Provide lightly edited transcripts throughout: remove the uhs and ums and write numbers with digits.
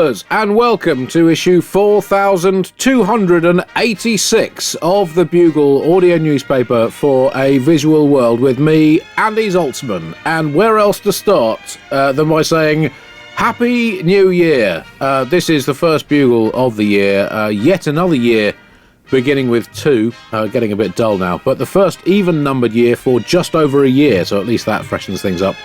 And welcome to issue 4286 of the Bugle audio newspaper for a visual world with me, Andy Zaltzman. And where else to start than by saying Happy New Year. This is the first Bugle of the year, yet another year beginning with 2, getting a bit dull now, but the first even-numbered year for just over a year, so at least that freshens things up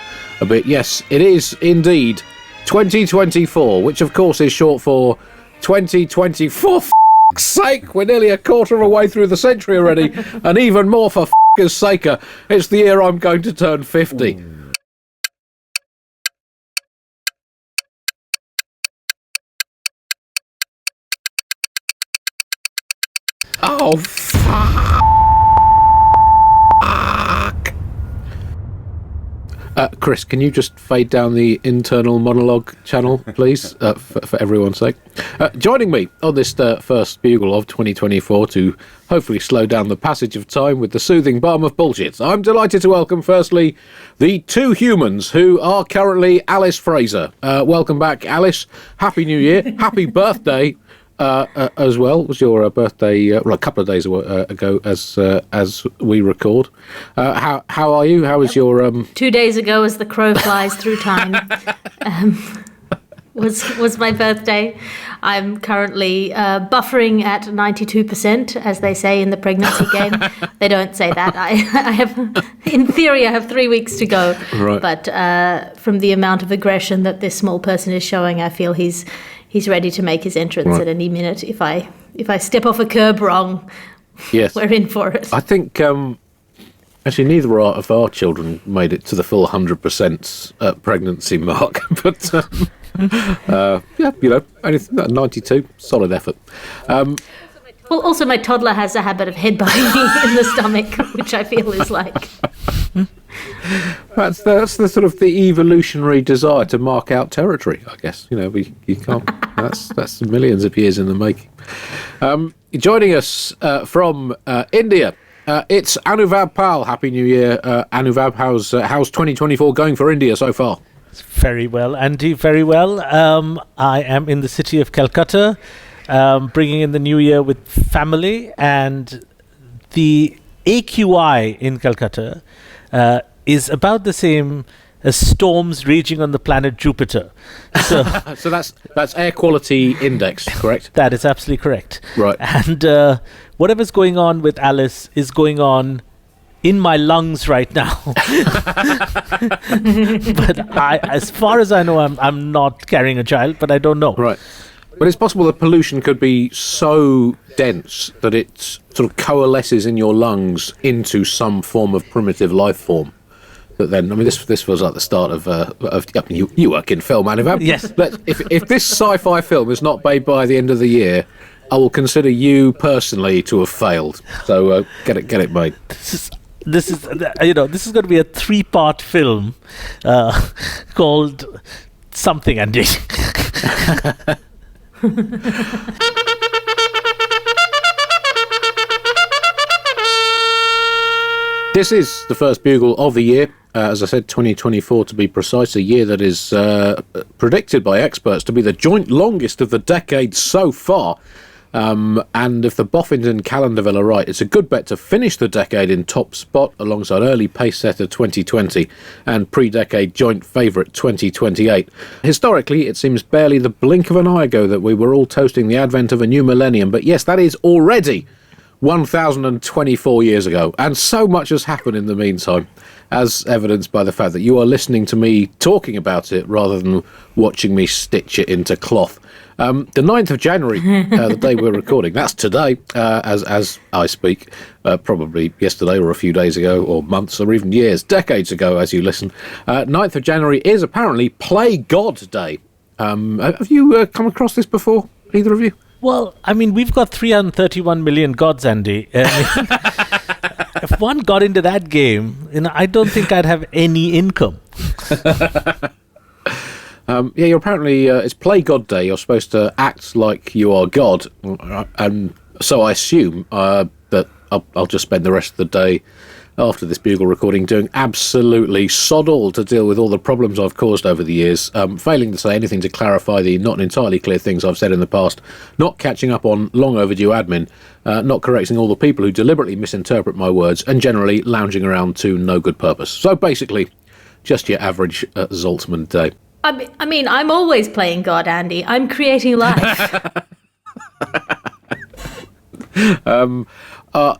a bit. Yes, it is indeed 2024, which of course is short for 2024. For f***'s sake, we're nearly a quarter of a way through the century already, and even more for f***'s sake, it's the year I'm going to turn 50. Oh, fuck! Chris, can you just fade down the internal monologue channel, please, for everyone's sake? Joining me on this first Bugle of 2024 to hopefully slow down the passage of time with the soothing balm of bullshit, I'm delighted to welcome, firstly, the two humans who are currently Alice Fraser. Welcome back, Alice. Happy New Year. Happy birthday. As well, was your birthday a couple of days ago as we record. How are you? How was your 2 days ago, as the crow flies through time, was my birthday. I'm currently buffering at 92%, as they say in the pregnancy game. They don't say that. I have, in theory, I have 3 weeks to go. Right. But from the amount of aggression that this small person is showing, I feel he's ready to make his entrance at any minute. If I step off a curb wrong, yes, we're in for it. I think actually neither of our children made it to the full 100% pregnancy mark, but yeah, you know, only 92, solid effort. Well, also my toddler has a habit of headbutting me in the stomach, which I feel is like. That's the sort of the evolutionary desire to mark out territory, I guess. You know, you can't. That's millions of years in the making. Joining us from India, it's Anuvab Pal. Happy New Year, Anuvab. How's 2024 going for India so far? Very well, Andy. Very well. I am in the city of Calcutta, bringing in the new year with family, and the AQI in Calcutta is about the same as storms raging on the planet Jupiter. So, so that's air quality index, correct? That is absolutely correct. Right. And whatever's going on with Alice is going on in my lungs right now. But as far as I know, I'm not carrying a child, but I don't know. Right. But it's possible that pollution could be so dense that it sort of coalesces in your lungs into some form of primitive life form. But then, I mean, this feels like the start of you work in film, Anuvab. Yes. If this sci-fi film is not made by the end of the year, I will consider you personally to have failed. So get it made. This is going to be a 3-part film called something, Andy. This is the first Bugle of the year. As I said, 2024 to be precise, a year that is predicted by experts to be the joint longest of the decade so far. And if the Boffington Calendar are right, it's a good bet to finish the decade in top spot alongside early pace setter 2020 and pre-decade joint favourite 2028. Historically, it seems barely the blink of an eye ago that we were all toasting the advent of a new millennium, but yes, that is already 1,024 years ago, and so much has happened in the meantime, as evidenced by the fact that you are listening to me talking about it rather than watching me stitch it into cloth. The 9th of January, the day we're recording, that's today, as I speak, probably yesterday or a few days ago, or months, or even years, decades ago, as you listen. 9th of January is apparently Play God Day. Have you come across this before, either of you? Well, I mean, we've got 331 million gods, Andy. If one got into that game, I don't think I'd have any income. Yeah, you're apparently, it's Play God Day. You're supposed to act like you are God. And so I assume that I'll just spend the rest of the day after this Bugle recording, doing absolutely sod all to deal with all the problems I've caused over the years, failing to say anything to clarify the not entirely clear things I've said in the past, not catching up on long overdue admin, not correcting all the people who deliberately misinterpret my words, and generally lounging around to no good purpose. So basically, just your average Zaltzman day. I mean, I'm always playing God, Andy. I'm creating life.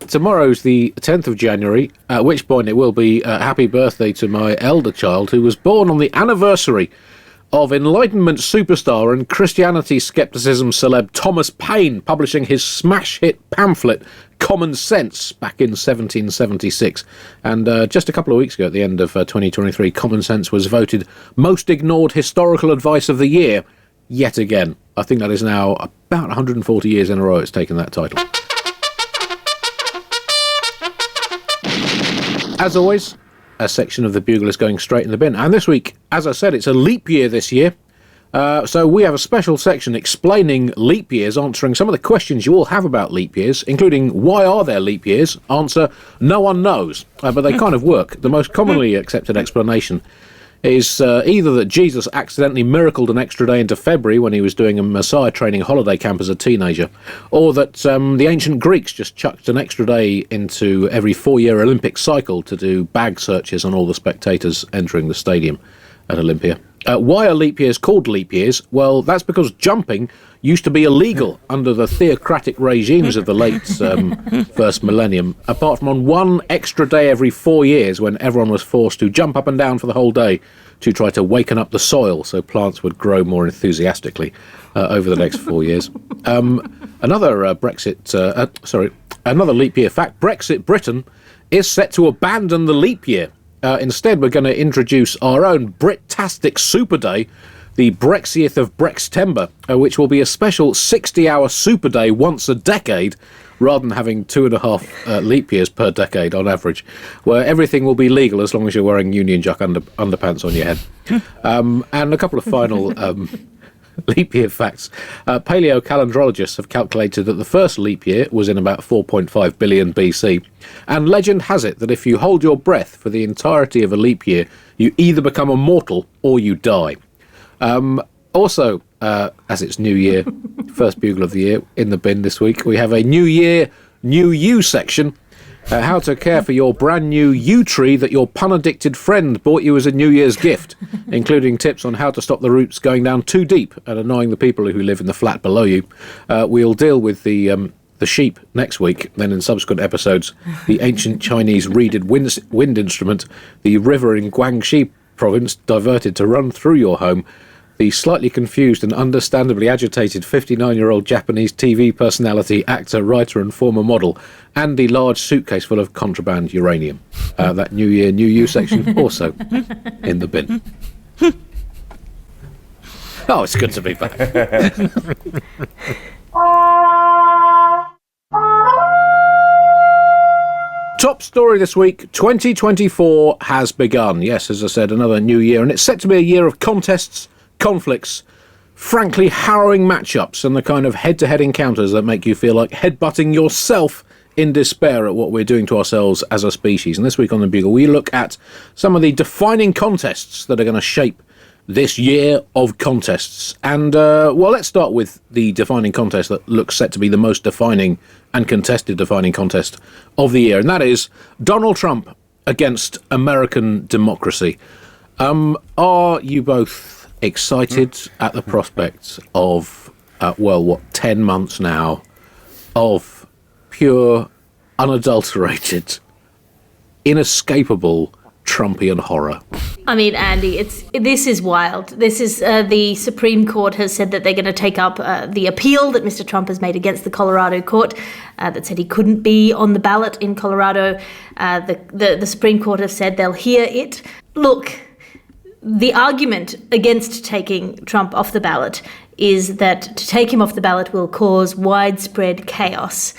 Tomorrow's the 10th of January, at which point it will be happy birthday to my elder child, who was born on the anniversary of Enlightenment superstar and Christianity skepticism celeb Thomas Paine publishing his smash hit pamphlet Common Sense back in 1776. And just a couple of weeks ago, at the end of 2023, Common Sense was voted most ignored historical advice of the year yet again. I think that is now about 140 years in a row it's taken that title. As always, a section of the Bugle is going straight in the bin. And this week, as I said, it's a leap year this year. So we have a special section explaining leap years, answering some of the questions you all have about leap years, including why are there leap years? Answer, no one knows. But they kind of work. The most commonly accepted explanation is either that Jesus accidentally miracled an extra day into February when he was doing a Messiah training holiday camp as a teenager, or that the ancient Greeks just chucked an extra day into every 4-year Olympic cycle to do bag searches on all the spectators entering the stadium at Olympia. Why are leap years called leap years? Well, that's because jumping used to be illegal under the theocratic regimes of the late first millennium, apart from on one extra day every 4 years when everyone was forced to jump up and down for the whole day to try to waken up the soil so plants would grow more enthusiastically over the next 4 years. Another leap year fact, Brexit Britain is set to abandon the leap year. Instead, we're going to introduce our own Brit-tastic super day, the Brexieth of Brextember, which will be a special 60-hour super day once a decade, rather than having 2.5 leap years per decade on average, where everything will be legal as long as you're wearing Union Jack underpants on your head. And a couple of final leap year facts. Paleocalendrologists have calculated that the first leap year was in about 4.5 billion BC. And legend has it that if you hold your breath for the entirety of a leap year, you either become immortal or you die. Also, as it's New Year, first Bugle of the year in the bin this week, we have a New Year, New You section. How to care for your brand new yew tree that your pun-addicted friend bought you as a New Year's gift, including tips on how to stop the roots going down too deep and annoying the people who live in the flat below you. We'll deal with the sheep next week. Then in subsequent episodes, the ancient Chinese reeded wind instrument, the river in Guangxi province diverted to run through your home, the slightly confused and understandably agitated 59-year-old Japanese TV personality, actor, writer and former model, and the large suitcase full of contraband uranium. That New Year, New You section also in the bin. Oh, it's good to be back. Top story this week, 2024 has begun. Yes, as I said, another new year, and it's set to be a year of contests, conflicts, frankly harrowing matchups, and the kind of head-to-head encounters that make you feel like headbutting yourself in despair at what we're doing to ourselves as a species. And this week on the Bugle, we look at some of the defining contests that are going to shape this year of contests. And, well, let's start with the defining contest that looks set to be the most defining and contested defining contest of the year, and that is Donald Trump against American democracy. Are you both excited at the prospect of, 10 months now of pure, unadulterated, inescapable Trumpian horror? I mean, Andy, this is wild. This is the Supreme Court has said that they're going to take up the appeal that Mr. Trump has made against the Colorado court that said he couldn't be on the ballot in Colorado. The Supreme Court have said they'll hear it. Look, the argument against taking Trump off the ballot is that to take him off the ballot will cause widespread chaos.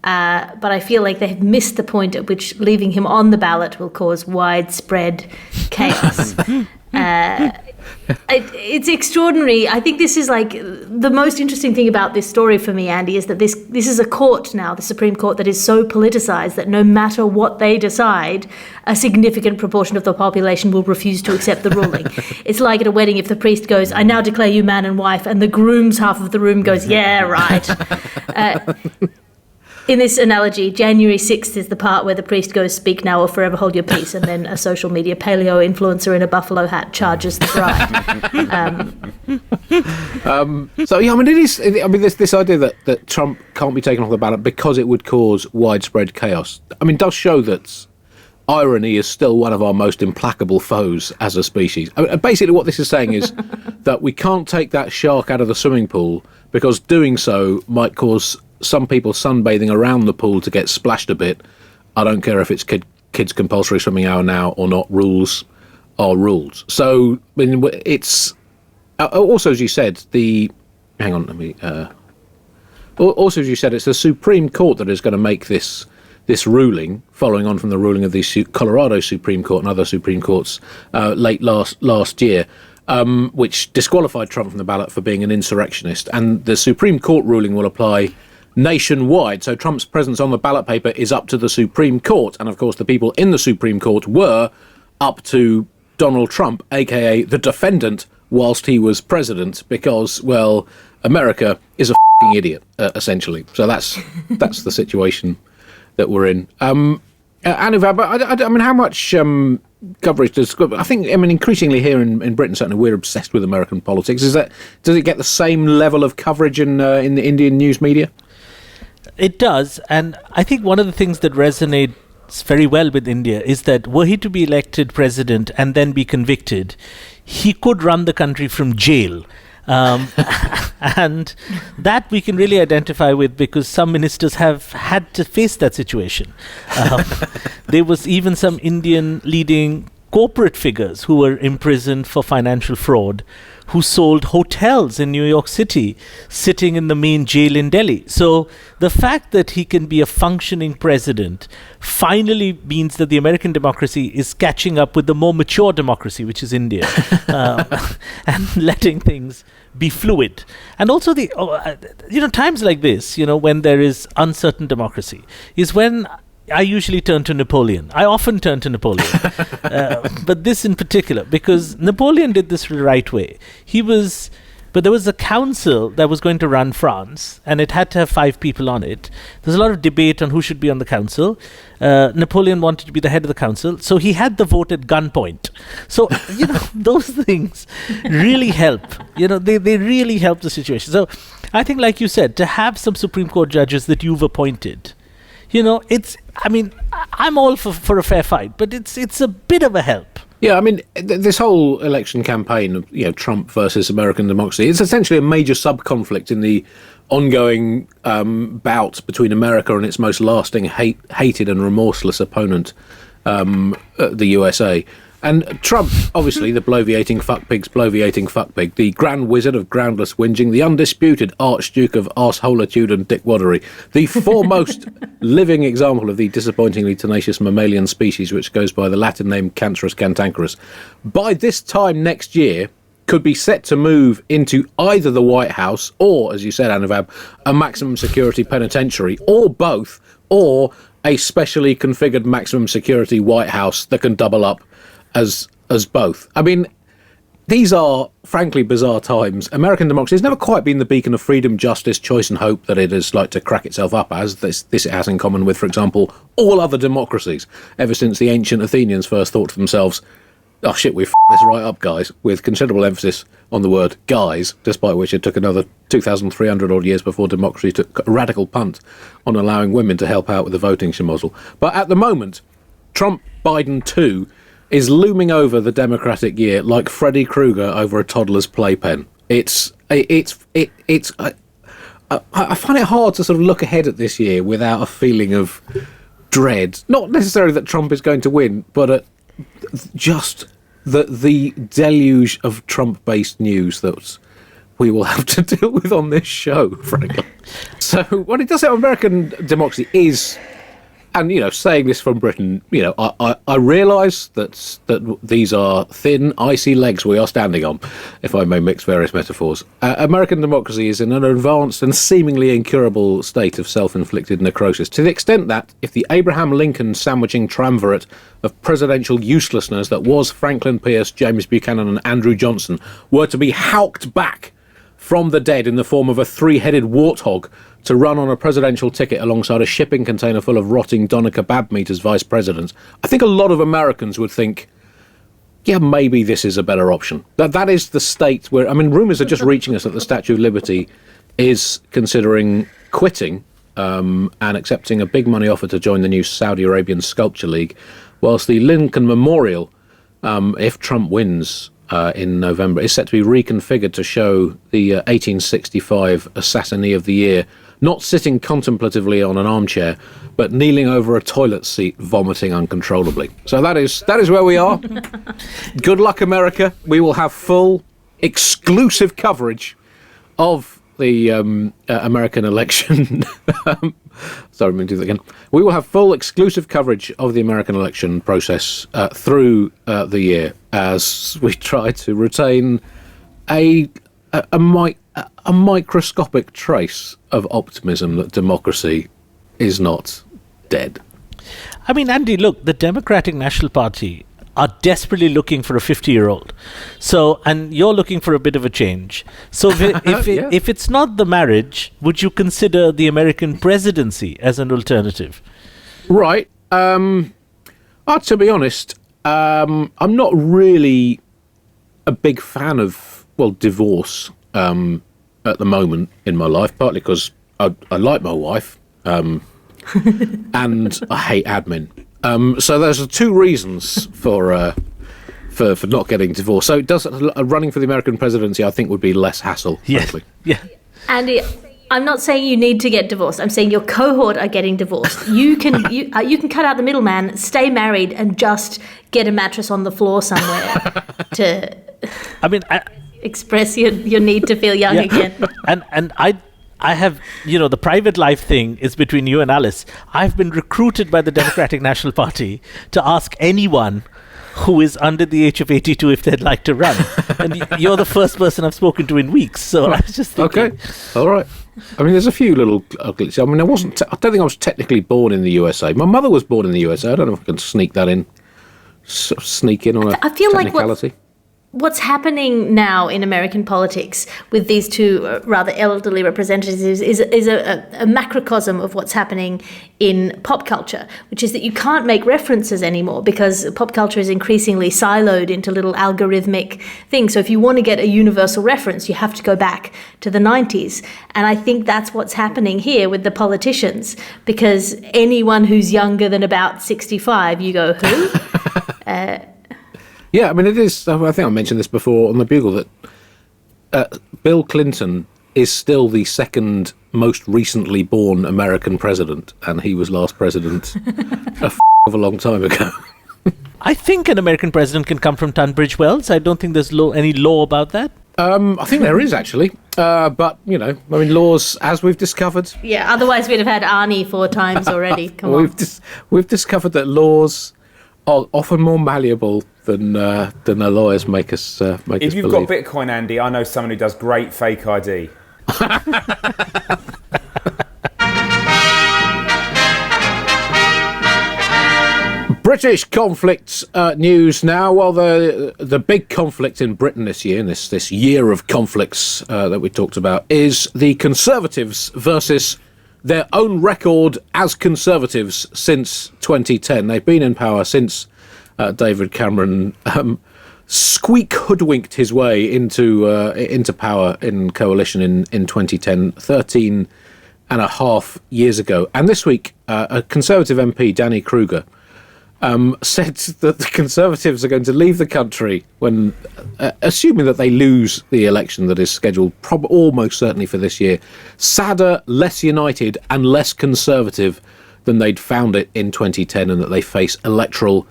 But I feel like they've missed the point at which leaving him on the ballot will cause widespread chaos. It's extraordinary. I think this is like the most interesting thing about this story for me, Andy, is that this is a court now, the Supreme Court, that is so politicized that no matter what they decide, a significant proportion of the population will refuse to accept the ruling. It's like at a wedding, if the priest goes, "I now declare you man and wife," and the groom's half of the room goes, "Yeah, right." In this analogy, January 6th is the part where the priest goes, "Speak now or forever hold your peace," and then a social media paleo influencer in a buffalo hat charges the bride. So yeah, I mean, it is. I mean, this idea that Trump can't be taken off the ballot because it would cause widespread chaos. I mean, does show that irony is still one of our most implacable foes as a species. I mean, basically, what this is saying is that we can't take that shark out of the swimming pool because doing so might cause some people sunbathing around the pool to get splashed a bit. I don't care if it's kids compulsory swimming hour now or not. Rules are rules. So I mean, it's also, as you said, also, as you said, it's the Supreme Court that is going to make this ruling, following on from the ruling of the Colorado Supreme Court and other Supreme Courts late last year. Which disqualified Trump from the ballot for being an insurrectionist, and the Supreme Court ruling will apply nationwide. So Trump's presence on the ballot paper is up to the Supreme Court, and of course the people in the Supreme Court were up to Donald Trump, aka the defendant, whilst he was president, because, well, America is a f***ing idiot, essentially. So that's the situation that we're in. Anuvab, I mean, how much coverage does... I mean, increasingly here in Britain, certainly, we're obsessed with American politics. Does it get the same level of coverage in the Indian news media? It does, and I think one of the things that resonates very well with India is that were he to be elected president and then be convicted, he could run the country from jail. And that we can really identify with because some ministers have had to face that situation. There was even some Indian leading corporate figures who were imprisoned for financial fraud, who sold hotels in New York City, sitting in the main jail in Delhi. So the fact that he can be a functioning president finally means that the American democracy is catching up with the more mature democracy, which is India, and letting things be fluid. And also times like this, when there is uncertain democracy, is when I usually turn to Napoleon. I often turn to Napoleon. But this in particular, because Napoleon did this the right way. But there was a council that was going to run France, and it had to have 5 people on it. There's a lot of debate on who should be on the council. Napoleon wanted to be the head of the council, so he had the vote at gunpoint. So, those things really help. They really help the situation. So I think, like you said, to have some Supreme Court judges that you've appointed, I'm all for a fair fight, but it's a bit of a help. Yeah, I mean, this whole election campaign of Trump versus American democracy is essentially a major sub-conflict in the ongoing bout between America and its most lasting, hated and remorseless opponent, the USA. And Trump, obviously, the bloviating fuckpig, the grand wizard of groundless whinging, the undisputed archduke of arseholitude and dickwaddery, the foremost living example of the disappointingly tenacious mammalian species which goes by the Latin name Cancerus cantankerus, by this time next year could be set to move into either the White House or, as you said, Anuvab, a maximum security penitentiary, or both, or a specially configured maximum security White House that can double up as both. I mean, these are, frankly, bizarre times. American democracy has never quite been the beacon of freedom, justice, choice and hope that it is like to crack itself up as. This it has in common with, for example, all other democracies, ever since the ancient Athenians first thought to themselves, oh shit, we've f***ed this right up, guys, with considerable emphasis on the word guys, despite which it took another 2,300 odd years before democracy took a radical punt on allowing women to help out with the voting schmozzle. But at the moment, Trump, Biden 2 is looming over the Democratic year like Freddy Krueger over a toddler's playpen. I find it hard to sort of look ahead at this year without a feeling of dread. Not necessarily that Trump is going to win, but just the deluge of Trump-based news that we will have to deal with on this show, frankly. So what it does say, American democracy is And, saying this from Britain, I realise that these are thin, icy legs we are standing on, if I may mix various metaphors. American democracy is in an advanced and seemingly incurable state of self-inflicted necrosis, to the extent that if the Abraham Lincoln sandwiching triumvirate of presidential uselessness that was Franklin Pierce, James Buchanan and Andrew Johnson were to be howked back from the dead in the form of a three-headed warthog to run on a presidential ticket alongside a shipping container full of rotting doner kebab meat as vice president, I think a lot of Americans would think, yeah, maybe this is a better option. That is the state where, rumours are just reaching us that the Statue of Liberty is considering quitting and accepting a big money offer to join the new Saudi Arabian Sculpture League, whilst the Lincoln Memorial, if Trump wins in November, is set to be reconfigured to show the 1865 assassinee of the year not sitting contemplatively on an armchair, but kneeling over a toilet seat, vomiting uncontrollably. So that is where we are. Good luck, America. We will have full, exclusive coverage of the American election. Sorry, I'm going to do that again. We will have full, exclusive coverage of the American election process through the year as we try to retain a microscopic trace of optimism that democracy is not dead. Andy, look, the Democratic National Party are desperately looking for a 50-year-old. So, and you're looking for a bit of a change. So if it's not the marriage, would you consider the American presidency as an alternative? Right. To be honest, I'm not really a big fan of, divorce at the moment in my life, partly because I like my wife and I hate admin. So those are two reasons for not getting divorced. So it does running for the American presidency, I think, would be less hassle. Frankly. Yeah. Andy, I'm not saying you need to get divorced. I'm saying your cohort are getting divorced. You can cut out the middleman, stay married, and just get a mattress on the floor somewhere to express your need to feel young again. And I have, the private life thing is between you and Alice. I've been recruited by the Democratic National Party to ask anyone who is under the age of 82 if they'd like to run. And you're the first person I've spoken to in weeks. So I was just thinking. Okay, all right. There's a few little glitches. I don't think I was technically born in the USA. My mother was born in the USA. I don't know if I can sneak in on a I feel technicality. Like what's happening now in American politics with these two rather elderly representatives is a macrocosm of what's happening in pop culture, which is that you can't make references anymore because pop culture is increasingly siloed into little algorithmic things. So if you want to get a universal reference, you have to go back to the 90s. And I think that's what's happening here with the politicians, because anyone who's younger than about 65, you go, who? Yeah, it is. I think I mentioned this before on the Bugle that Bill Clinton is still the second most recently born American president, and he was last president of a long time ago. I think an American president can come from Tunbridge Wells. I don't think there's any law about that. I think there is actually, but laws, as we've discovered. Yeah, otherwise we'd have had Arnie 4 times already. Come on. We've discovered that laws are often more malleable than the lawyers make us believe. If you've got Bitcoin, Andy, I know someone who does great fake ID. British conflict news now. Well, the big conflict in Britain this year, in this year of conflicts that we talked about, is the Conservatives versus their own record as Conservatives since 2010. They've been in power since David Cameron squeak hoodwinked his way into power in coalition in 2010, 13 and a half years ago. And this week, a Conservative MP, Danny Kruger, said that the Conservatives are going to leave the country when, assuming that they lose the election that is scheduled almost certainly for this year, sadder, less united and less Conservative than they'd found it in 2010, and that they face electoral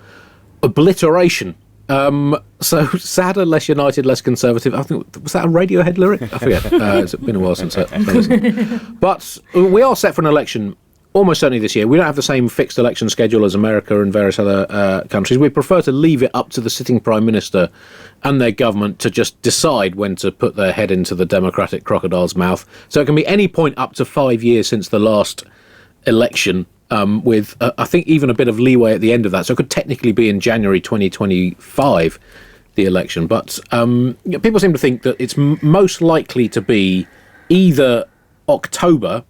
obliteration. So sadder, less united, less Conservative. I think, was that a Radiohead lyric? I forget. It's been a while since I listened. But we are set for an election almost certainly this year. We don't have the same fixed election schedule as America and various other countries. We prefer to leave it up to the sitting Prime Minister and their government to just decide when to put their head into the democratic crocodile's mouth. So it can be any point up to 5 years since the last election, with, I think, even a bit of leeway at the end of that. So it could technically be in January 2025, the election. But people seem to think that it's most likely to be either October,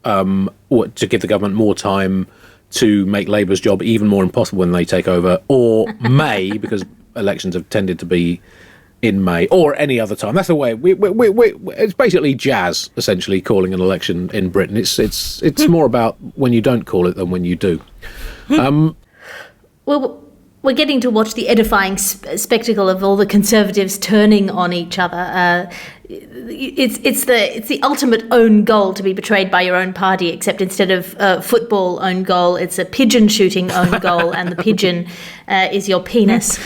to give the government more time to make Labour's job even more impossible when they take over, or May, because elections have tended to be in May, or any other time. That's the way. It's basically jazz, essentially, calling an election in Britain. It's more about when you don't call it than when you do. Well, we're getting to watch the edifying spectacle of all the Conservatives turning on each other. It's the ultimate own goal to be betrayed by your own party, except instead of football own goal, it's a pigeon shooting own goal, and the pigeon is your penis.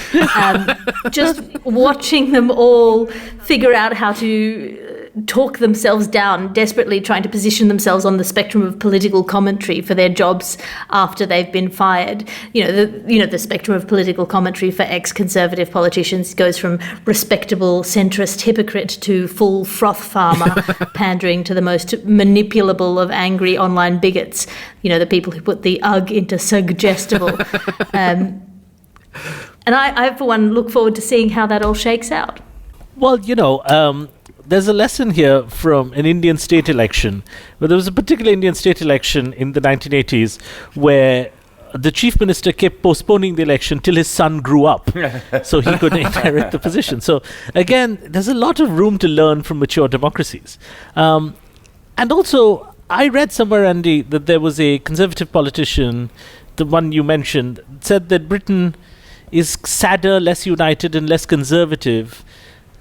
Just watching them all figure out how to talk themselves down, desperately trying to position themselves on the spectrum of political commentary for their jobs after they've been fired. The spectrum of political commentary for ex-Conservative politicians goes from respectable centrist hypocrite to full froth farmer, pandering to the most manipulable of angry online bigots. The people who put the ugh into suggestible. And I, for one, look forward to seeing how that all shakes out. Well, there's a lesson here from an Indian state election, where there was a particular Indian state election in the 1980s where the chief minister kept postponing the election till his son grew up so he could inherit the position. So again, there's a lot of room to learn from mature democracies. And also, I read somewhere, Andy, that there was a conservative politician, the one you mentioned, said that Britain is sadder, less united and less conservative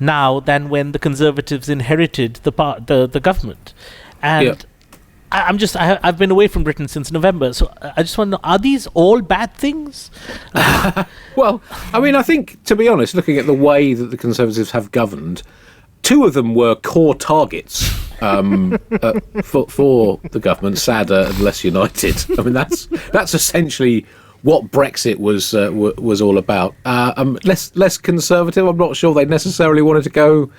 now than when the Conservatives inherited the government. And I've been away from Britain since November, so I just want to know, are these all bad things? Well, I mean, I think, to be honest, looking at the way that the Conservatives have governed, two of them were core targets for the government, sadder and less united. I mean, that's essentially what Brexit was all about. Less conservative. I'm not sure they necessarily wanted to go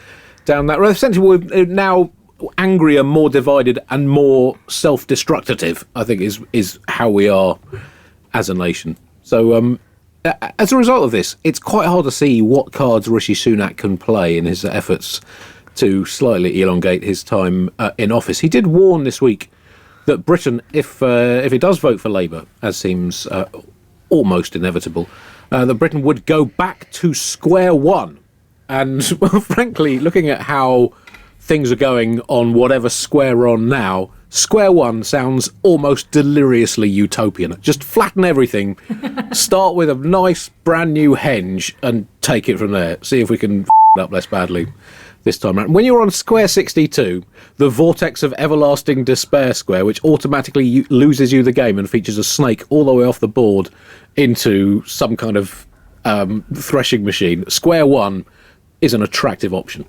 down that road. Essentially, we're now angrier, more divided, and more self-destructive, I think, is how we are as a nation. So, as a result of this, it's quite hard to see what cards Rishi Sunak can play in his efforts to slightly elongate his time in office. He did warn this week that Britain, if it does vote for Labour, as seems almost inevitable, that Britain would go back to square one. And, well, frankly, looking at how things are going on whatever square we're on now, square one sounds almost deliriously utopian. Just flatten everything, start with a nice brand new henge and take it from there. See if we can it up less badly this time around. When you're on square 62, the vortex of everlasting despair square, which automatically loses you the game and features a snake all the way off the board into some kind of threshing machine, square one is an attractive option.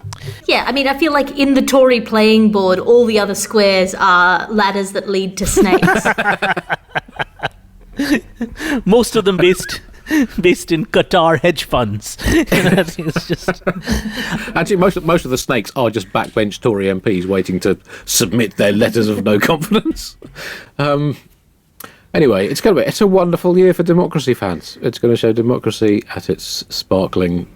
Yeah, I mean, I feel like in the Tory playing board, all the other squares are ladders that lead to snakes. Most of them based in Qatar hedge funds. It's just actually most of the snakes are just backbench Tory MPs waiting to submit their letters of no confidence. Anyway, it's a wonderful year for democracy fans. It's going to show democracy at its sparkling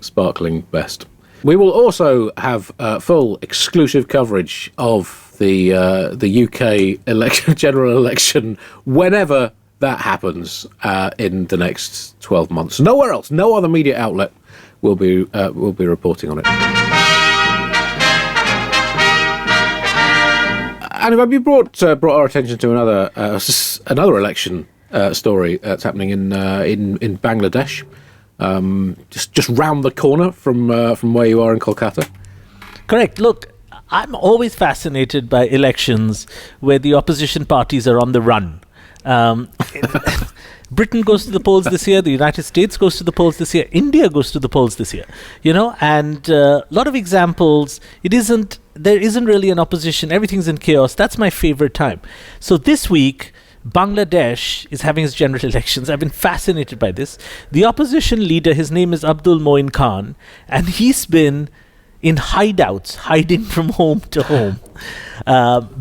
best. We will also have full exclusive coverage of the UK general election whenever that happens in the next 12 months. Nowhere else, no other media outlet will be reporting on it. Anuvab, you brought our attention to another election story that's happening in Bangladesh. Just round the corner from where you are in Kolkata. Correct. Look, I'm always fascinated by elections where the opposition parties are on the run. Britain goes to the polls this year, the United States goes to the polls this year, India goes to the polls this year, and a lot of examples, there isn't really an opposition, everything's in chaos. That's my favorite time. So this week, Bangladesh is having its general elections. I've been fascinated by this. The opposition leader, his name is Abdul Moin Khan, and he's been in hideouts, hiding from home to home,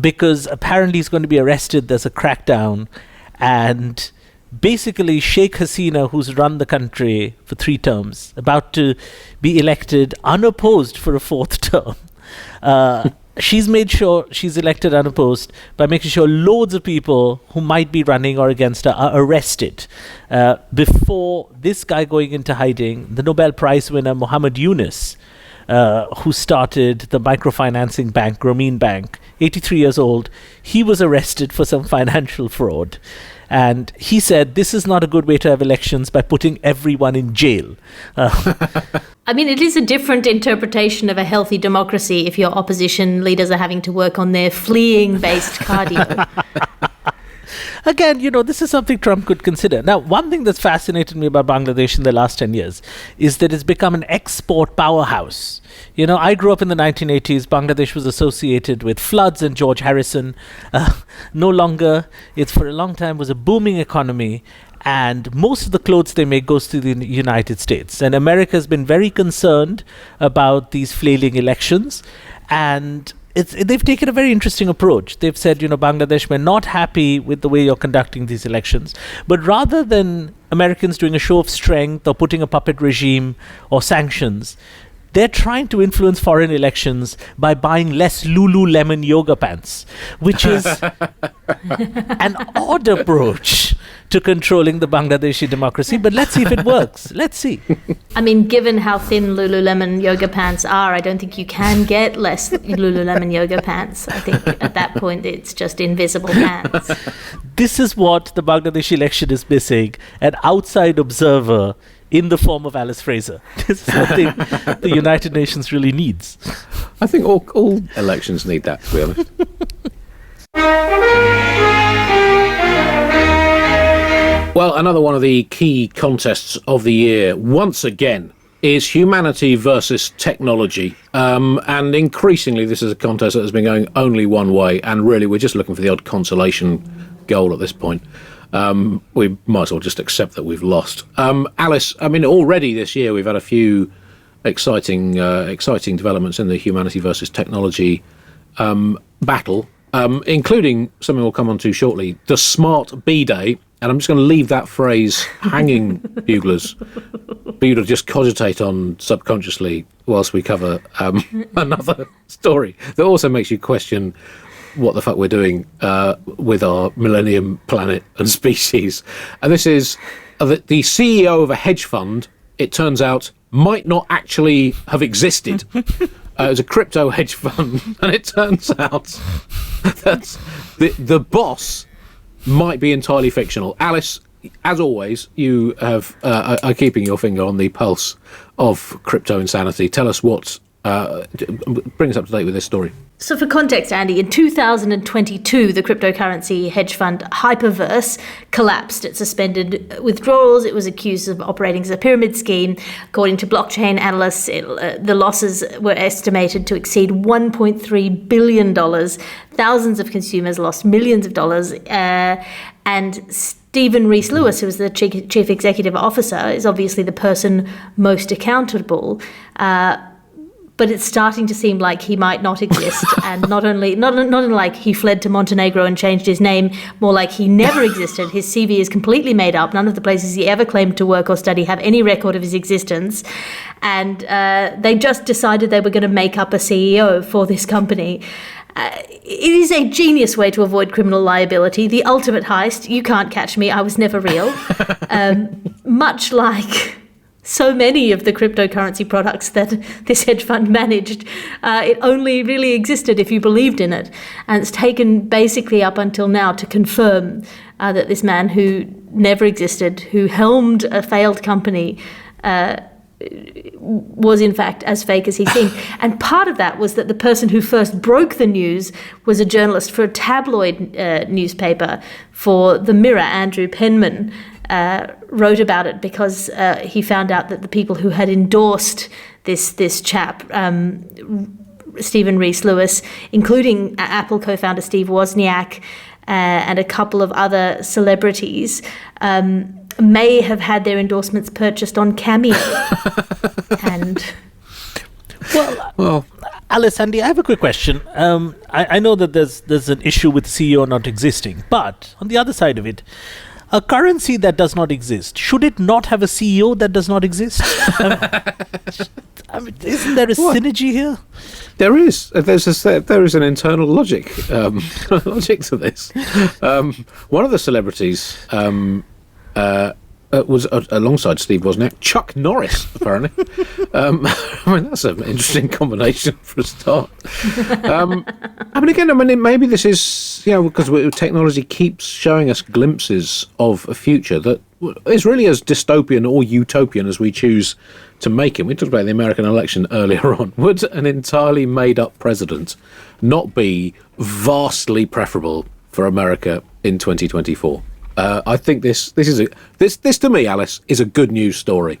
because apparently he's going to be arrested. There's a crackdown, and basically Sheikh Hasina, who's run the country for 3 terms, about to be elected unopposed for a 4th term. She's made sure she's elected unopposed by making sure loads of people who might be running or against her are arrested. Before this guy going into hiding, the Nobel Prize winner Muhammad Yunus, who started the microfinancing bank, Grameen Bank, 83 years old, he was arrested for some financial fraud. And he said, this is not a good way to have elections by putting everyone in jail. I mean, it is a different interpretation of a healthy democracy if your opposition leaders are having to work on their fleeing-based cardio. Again, this is something Trump could consider. Now, one thing that's fascinated me about Bangladesh in the last 10 years is that it's become an export powerhouse. I grew up in the 1980s. Bangladesh was associated with floods and George Harrison. No longer. It, for a long time, was a booming economy. And most of the clothes they make goes to the United States. And America has been very concerned about these flailing elections. And they've taken a very interesting approach. They've said, Bangladesh, we're not happy with the way you're conducting these elections. But rather than Americans doing a show of strength or putting a puppet regime or sanctions, they're trying to influence foreign elections by buying less Lululemon yoga pants, which is an odd approach to controlling the Bangladeshi democracy. But let's see if it works. Let's see. I mean, given how thin Lululemon yoga pants are, I don't think you can get less Lululemon yoga pants. I think at that point it's just invisible pants. This is what the Bangladeshi election is missing: an outside observer in the form of Alice Fraser. This is something the United Nations really needs. I think all elections need that, to be honest. Well, another one of the key contests of the year, once again, is humanity versus technology. And increasingly, this is a contest that has been going only one way, and really we're just looking for the odd consolation goal at this point. We might as well just accept that we've lost. Alice, I mean, already this year we've had a few exciting developments in the humanity versus technology battle, including something we'll come on to shortly, the smart bidet. And I'm just going to leave that phrase hanging, buglers, for you to just cogitate on subconsciously whilst we cover another story that also makes you question what the fuck we're doing with our millennium planet and species. And this is the CEO of a hedge fund, it turns out, might not actually have existed. It was a crypto hedge fund, and it turns out that the boss might be entirely fictional. Alice, as always, you are keeping your finger on the pulse of crypto insanity. Tell us bring us up to date with this story. So for context, Andy, in 2022, the cryptocurrency hedge fund Hyperverse collapsed. It suspended withdrawals. It was accused of operating as a pyramid scheme. According to blockchain analysts, the losses were estimated to exceed $1.3 billion. Thousands of consumers lost millions of dollars. And Stephen Rees-Lewis, who was the chief executive officer, is obviously the person most accountable. But it's starting to seem like he might not exist, and not like he fled to Montenegro and changed his name, more like he never existed. His CV is completely made up. None of the places he ever claimed to work or study have any record of his existence, and they just decided they were going to make up a CEO for this company. It is a genius way to avoid criminal liability. The ultimate heist. You can't catch me. I was never real. Much like so many of the cryptocurrency products that this hedge fund managed, it only really existed if you believed in it. And it's taken basically up until now to confirm that this man who never existed, who helmed a failed company, was in fact as fake as he seemed. And part of that was that the person who first broke the news was a journalist for a tabloid newspaper, for The Mirror, Andrew Penman, wrote about it because he found out that the people who had endorsed this chap, Stephen Rees-Lewis, including Apple co-founder Steve Wozniak, and a couple of other celebrities may have had their endorsements purchased on Cameo. And well, Alice, Andy, I have a quick question. I know that there's an issue with CEO not existing, but on the other side of it, a currency that does not exist, should it not have a CEO that does not exist? Isn't there a synergy here? There is. There is an internal logic to this. One of the celebrities was alongside Steve Wozniak, Chuck Norris, apparently. I mean, that's an interesting combination for a start. Maybe this is, because technology keeps showing us glimpses of a future that is really as dystopian or utopian as we choose to make it. We talked about the American election earlier on. Would an entirely made-up president not be vastly preferable for America in 2024? I think this to me, Alice, is a good news story.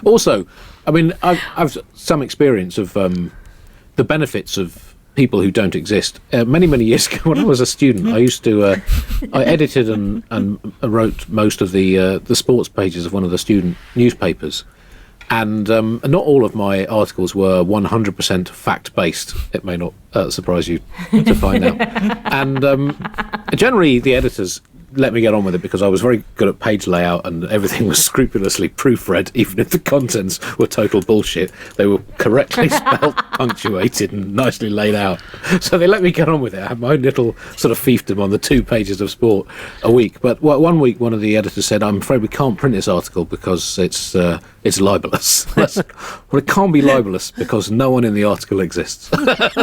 Also, I mean, I've some experience of the benefits of people who don't exist. Many years ago, when I was a student, I used to I edited and wrote most of the sports pages of one of the student newspapers. And not all of my articles were 100% fact-based. It may not surprise you to find out. And generally, the editors let me get on with it because I was very good at page layout and everything was scrupulously proofread, even if the contents were total bullshit. They were correctly spelled, punctuated and nicely laid out. So they let me get on with it. I had my own little sort of fiefdom on the 2 pages of sport a week. But one week, one of the editors said, "I'm afraid we can't print this article because it's libelous." Well, it can't be libelous because no one in the article exists.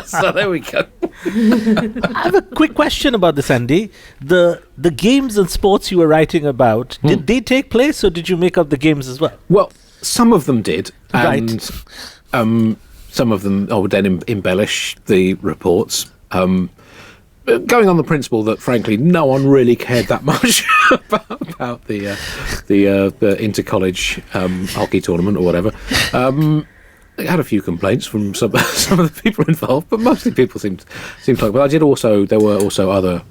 So there we go. I have a quick question about this, Andy. The games and sports you were writing about, did they take place or did you make up the games as well? Well, some of them did. And right. Some of them would then embellish the reports. Going on the principle that, frankly, no one really cared that much about the inter-college hockey tournament or whatever. I had a few complaints from some of the people involved, but mostly people seemed like. But there were also other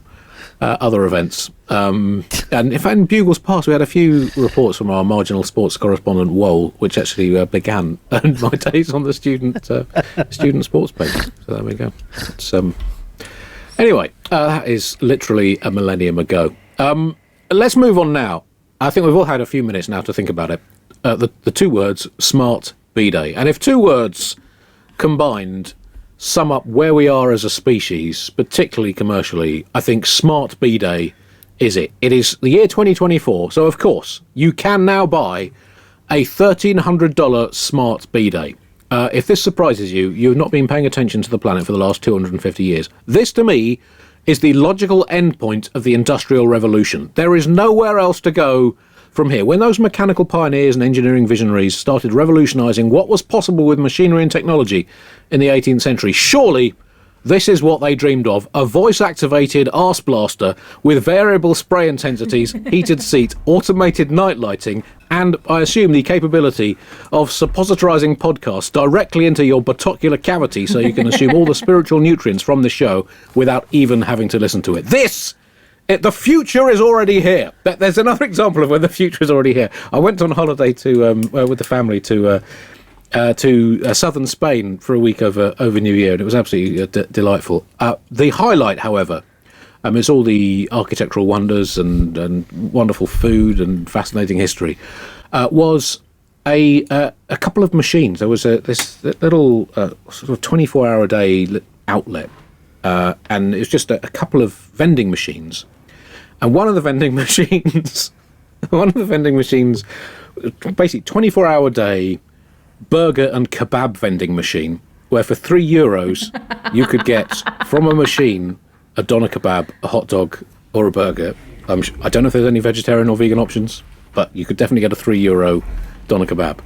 events. And in fact, in Bugle's past, we had a few reports from our marginal sports correspondent, Wohl, which actually began my days on the student sports page. So there we go. It's, anyway, that is literally a millennium ago. Let's move on now. I think we've all had a few minutes now to think about it. The 2 words, smart bidet. And if 2 words combined sum up where we are as a species, particularly commercially, I think smart bidet is it. It is the year 2024, so of course you can now buy a $1,300 smart bidet. If this surprises you, you've not been paying attention to the planet for the last 250 years. This, to me, is the logical endpoint of the Industrial Revolution. There is nowhere else to go from here. When those mechanical pioneers and engineering visionaries started revolutionising what was possible with machinery and technology in the 18th century, surely this is what they dreamed of: a voice-activated arse blaster with variable spray intensities, heated seat, automated night lighting, and, I assume, the capability of suppositorising podcasts directly into your batocular cavity so you can assume all the spiritual nutrients from the show without even having to listen to it. The future is already here. There's another example of when the future is already here. I went on holiday with the family to southern Spain for a week over New Year, and it was absolutely delightful. The highlight, however, it's all the architectural wonders and wonderful food and fascinating history, was a couple of machines. There was this little sort of 24-hour-a-day outlet, and it was just a couple of vending machines. And one of the vending machines, basically 24-hour day burger and kebab vending machine, where for €3 you could get from a machine a doner kebab, a hot dog, or a burger. I don't know if there's any vegetarian or vegan options, but you could definitely get a €3 doner kebab.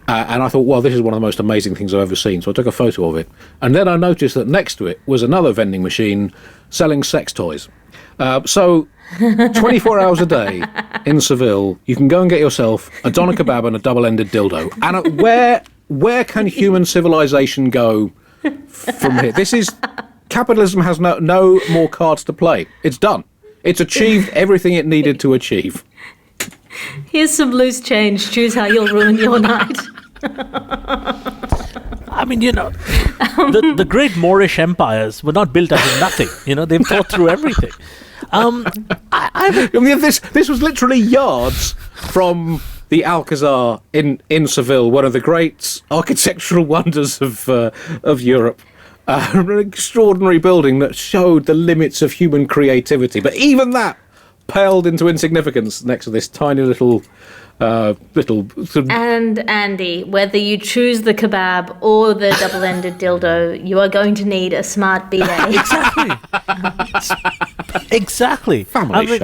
And I thought, well, this is one of the most amazing things I've ever seen. So I took a photo of it. And then I noticed that next to it was another vending machine selling sex toys. So 24 hours a day in Seville, you can go and get yourself a doner kebab and a double-ended dildo. And where can human civilization go from here? Capitalism has no more cards to play. It's done. It's achieved everything it needed to achieve. Here's some loose change. Choose how you'll ruin your night. I mean, the great Moorish empires were not built out of nothing. They've thought through everything. I mean, this was literally yards from the Alcazar in Seville, one of the great architectural wonders of Europe. An extraordinary building that showed the limits of human creativity, but even that paled into insignificance next to this tiny little. And Andy, whether you choose the kebab or the double-ended dildo, you are going to need a smart bidet. Exactly. Family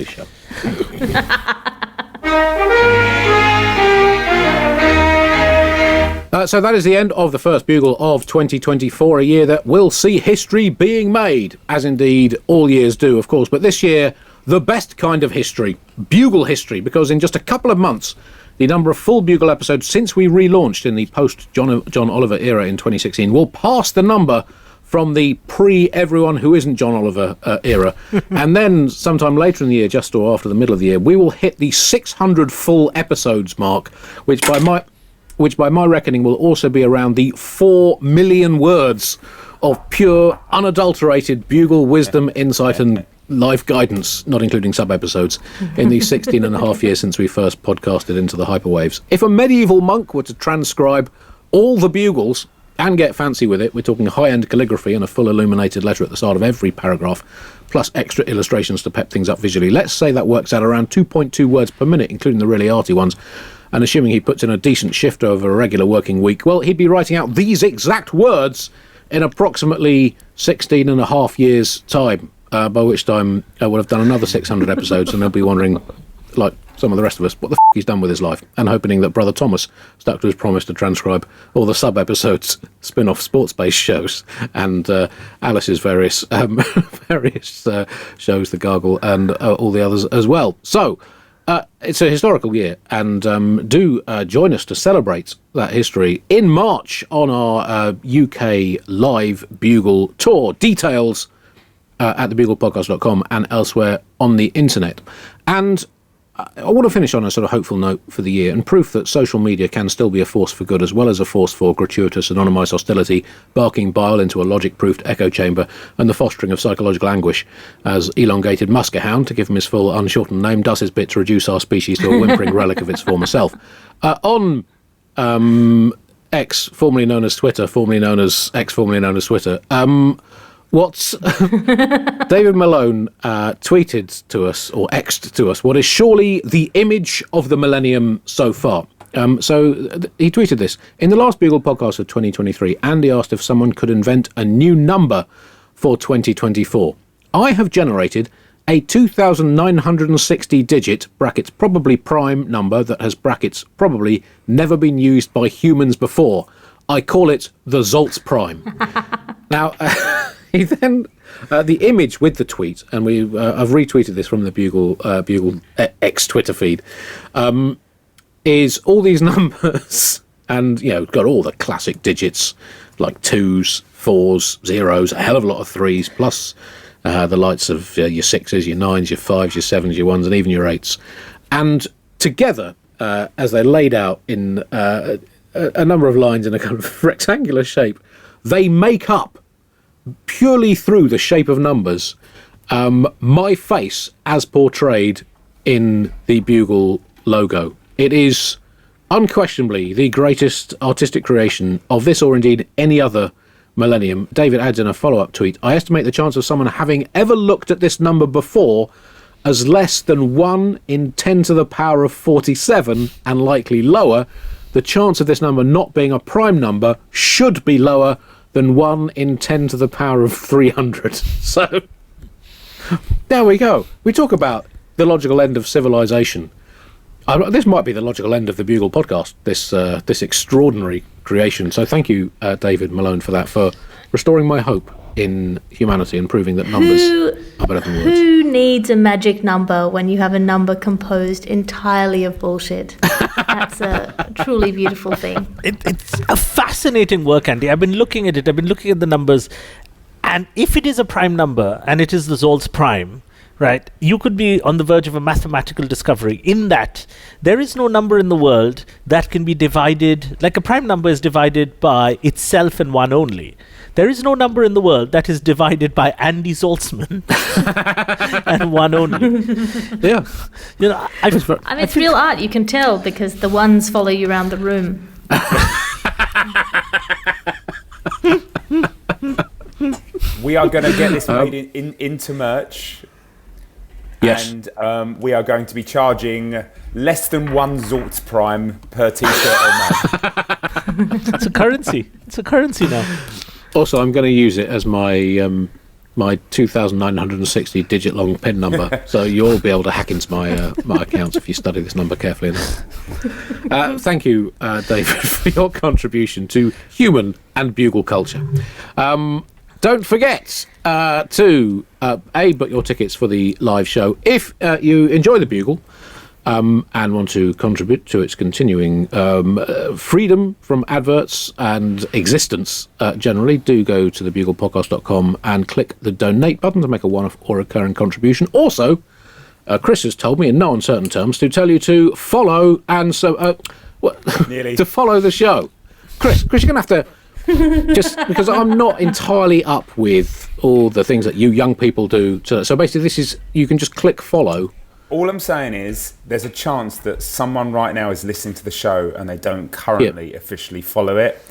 show. So that is the end of the first Bugle of 2024, a year that will see history being made, as indeed all years do, of course. But this year, the best kind of history, Bugle history, because in just a couple of months, the number of full Bugle episodes since we relaunched in the post-John Oliver era in 2016 will pass the number from the pre-everyone who isn't John Oliver era. And then sometime later in the year, just or after the middle of the year, we will hit the 600 full episodes mark, which by my reckoning will also be around the 4 million words of pure, unadulterated Bugle wisdom, insight and life guidance, not including sub-episodes, in the 16 and a half years since we first podcasted into the hyperwaves. If a medieval monk were to transcribe all the Bugles and get fancy with it, we're talking high-end calligraphy and a full illuminated letter at the start of every paragraph, plus extra illustrations to pep things up visually. Let's say that works out around 2.2 words per minute, including the really arty ones. And assuming he puts in a decent shift over a regular working week, well, he'd be writing out these exact words in approximately 16 and a half years' time, by which time I would have done another 600 episodes, and they'll be wondering, like some of the rest of us, what the he's done with his life, and hoping that Brother Thomas stuck to his promise to transcribe all the sub-episodes, spin-off sports-based shows, and Alice's various shows, The Gargle, and all the others as well. So, it's a historical year, and do join us to celebrate that history in March on our UK live Bugle tour. Details at thebuglepodcast.com and elsewhere on the internet. And I want to finish on a sort of hopeful note for the year, and proof that social media can still be a force for good as well as a force for gratuitous anonymised hostility, barking bile into a logic-proofed echo chamber, and the fostering of psychological anguish as elongated muskehound, to give him his full unshortened name, does his bit to reduce our species to a whimpering relic of its former self. On X, formerly known as Twitter, formerly known as X, formerly known as Twitter, what's David Malone tweeted to us, or X'd to us, what is surely the image of the millennium so far. He tweeted this. In the last Bugle podcast of 2023, Andy asked if someone could invent a new number for 2024. I have generated a 2,960 digit, brackets probably prime number that has brackets probably never been used by humans before. I call it the Zaltzprime. Now, he then, the image with the tweet, and I've retweeted this from the Bugle X Twitter feed, is all these numbers, and got all the classic digits like 2s, 4s, 0s, a hell of a lot of 3s, plus the likes of your 6s, your 9s, your 5s, your 7s, your 1s, and even your 8s, and together, as they're laid out in a number of lines in a kind of rectangular shape, they make up, purely through the shape of numbers, my face as portrayed in the Bugle logo. It is unquestionably the greatest artistic creation of this or indeed any other millennium. David adds in a follow-up tweet, I estimate the chance of someone having ever looked at this number before as less than 1 in 10 to the power of 47, and likely lower. The chance of this number not being a prime number should be lower than 1 in 10 to the power of 300. So, there we go. We talk about the logical end of civilization. This might be the logical end of the Bugle podcast, this extraordinary creation. So thank you, David Malone, for that, for restoring my hope in humanity and proving that numbers are better than words. Who needs a magic number when you have a number composed entirely of bullshit? That's a truly beautiful thing. It's a fascinating work, Andy. I've been looking at it. I've been looking at the numbers. And if it is a prime number, and it is the Zaltzprime, right? You could be on the verge of a mathematical discovery in that there is no number in the world that can be divided, like a prime number is divided by itself and one only. There is no number in the world that is divided by Andy Zaltzman and one only. Yeah. I mean, it's real art. You can tell because the ones follow you around the room. We are going to get this made into merch. Yes. And we are going to be charging less than one Zaltzprime per t-shirt or mug. It's a currency. It's a currency now. Also, I'm going to use it as my my 2,960 digit long PIN number, so you'll be able to hack into my my accounts if you study this number carefully enough. Thank you, David, for your contribution to human and Bugle culture. Don't forget to book your tickets for the live show if you enjoy the Bugle. And want to contribute to its continuing freedom from adverts and existence generally, do go to thebuglepodcast.com and click the donate button to make a one-off or recurring contribution. Also, Chris has told me in no uncertain terms to tell you to follow and to follow the show. Chris, you're going to have to, just because I'm not entirely up with all the things that you young people do. So basically, you can just click follow. All I'm saying is there's a chance that someone right now is listening to the show and they don't currently officially follow it.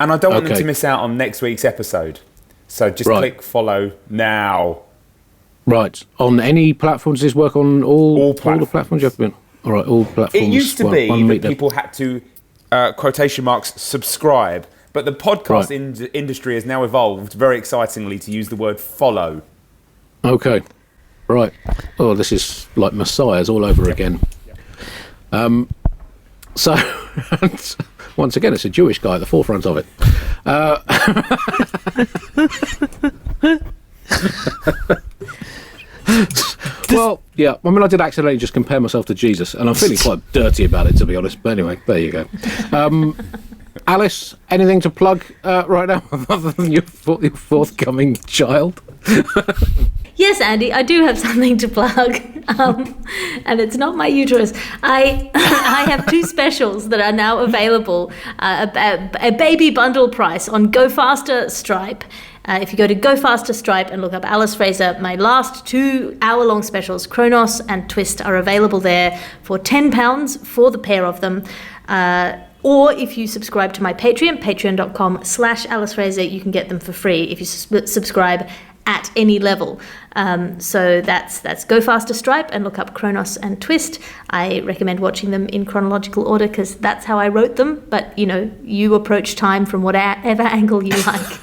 And I don't want them to miss out on next week's episode. So just click follow now. Right. On any platforms, does this work on all the platforms you have been? All right, all platforms. It used to be that people had to, quotation marks, subscribe. But the podcast industry has now evolved, very excitingly, to use the word follow. Okay. Right. Oh, this is like Messiahs all over again. So, once again, it's a Jewish guy at the forefront of it. Well, yeah. I mean, I did accidentally just compare myself to Jesus, and I'm feeling quite dirty about it, to be honest. But anyway, there you go. Alice, anything to plug right now other than your forthcoming child? Yes, Andy, I do have something to plug, and it's not my uterus. I have two specials that are now available, a baby bundle price on Go Faster Stripe. If you go to Go Faster Stripe and look up Alice Fraser, my last 2 hour-long specials, Kronos and Twist, are available there for £10 for the pair of them. Or if you subscribe to my Patreon, patreon.com/Alice Fraser, you can get them for free if you subscribe at any level. So that's Go Faster Stripe and look up Kronos and Twist. I recommend watching them in chronological order because that's how I wrote them. But, you approach time from whatever angle you like.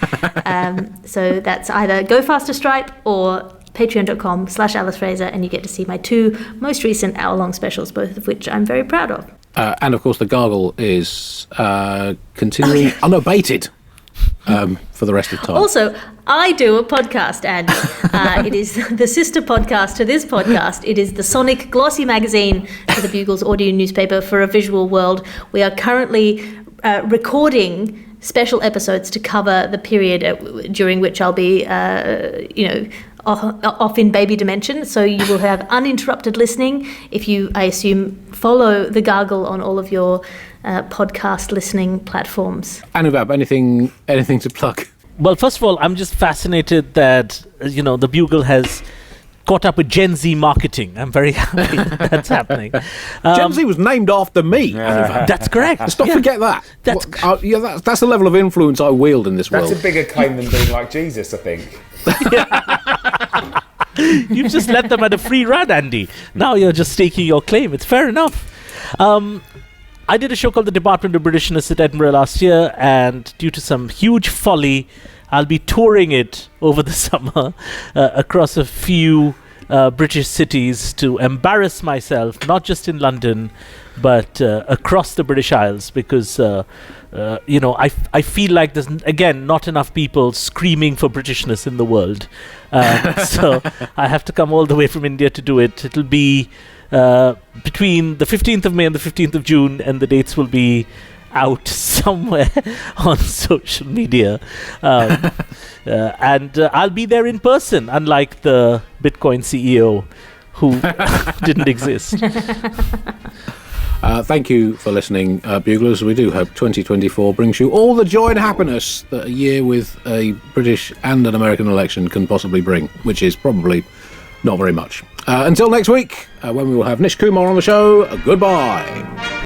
So that's either Go Faster Stripe or patreon.com/Alice Fraser, and you get to see my 2 most recent hour-long specials, both of which I'm very proud of. And of course, the gargle is continuing unabated for the rest of time. Also, I do a podcast, Andy. It is the sister podcast to this podcast. It is the Sonic Glossy magazine for the Bugle's audio newspaper for a visual world. We are currently recording special episodes to cover the period during which I'll be, off in baby dimension. So you will have uninterrupted listening if you, I assume, follow the gargle on all of your podcast listening platforms. Anuvab, anything to plug? Well, first of all, I'm just fascinated that, the Bugle has caught up with Gen Z marketing. I'm very happy that's happening. Gen Z was named after me. That's correct. Let's not forget that. That's the level of influence I wield in this world. That's a bigger claim than being like Jesus, I think. You've just let them at a free run, Andy. Now you're just staking your claim. It's fair enough. I did a show called The Department of Britishness at Edinburgh last year, and due to some huge folly, I'll be touring it over the summer across a few British cities to embarrass myself, not just in London, but across the British Isles, because I feel like there's, again, not enough people screaming for Britishness in the world. So I have to come all the way from India to do it. It'll be between the 15th of May and the 15th of June, and the dates will be out somewhere on social media. And I'll be there in person, unlike the Bitcoin CEO who didn't exist. Thank you for listening, Buglers. We do hope 2024 brings you all the joy and happiness that a year with a British and an American election can possibly bring, which is probably not very much. Until next week, when we will have Nish Kumar on the show, goodbye.